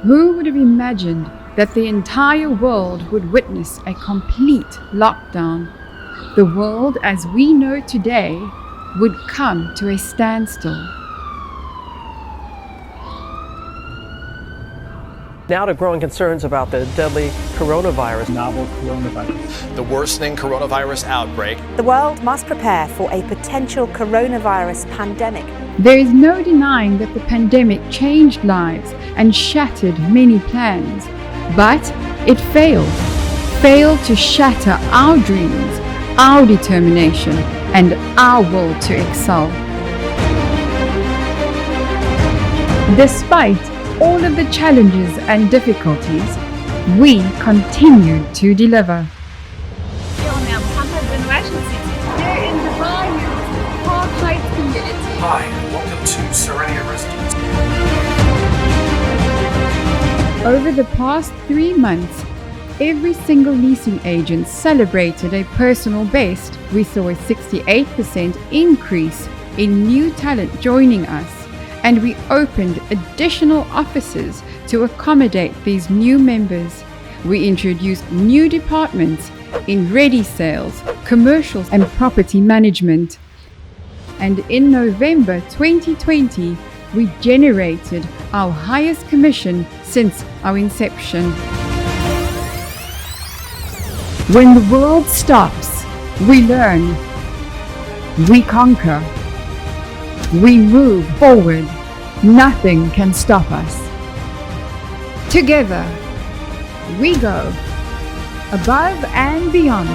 Who would have imagined that the entire world would witness a complete lockdown? The world as we know today would come to a standstill. Now to growing concerns about the deadly coronavirus. Novel coronavirus. The worsening coronavirus outbreak. The world must prepare for a potential coronavirus pandemic. There is no denying that the pandemic changed lives and shattered many plans. But it failed to shatter our dreams, our determination, and our will to excel. Despite all of the challenges and difficulties, we continue to deliver. Here on our campus in Washington City, here in the Bayou Park Heights community. Hi, and welcome to Serenity Residence. Over the past 3 months, every single leasing agent celebrated a personal best. We saw a 68% increase in new talent joining us, and we opened additional offices to accommodate these new members. We introduced new departments in ready sales, commercials, and property management. And in November 2020, we generated our highest commission since our inception. When the world stops, we learn, we conquer, we move forward. Nothing can stop us. Together, we go above and beyond.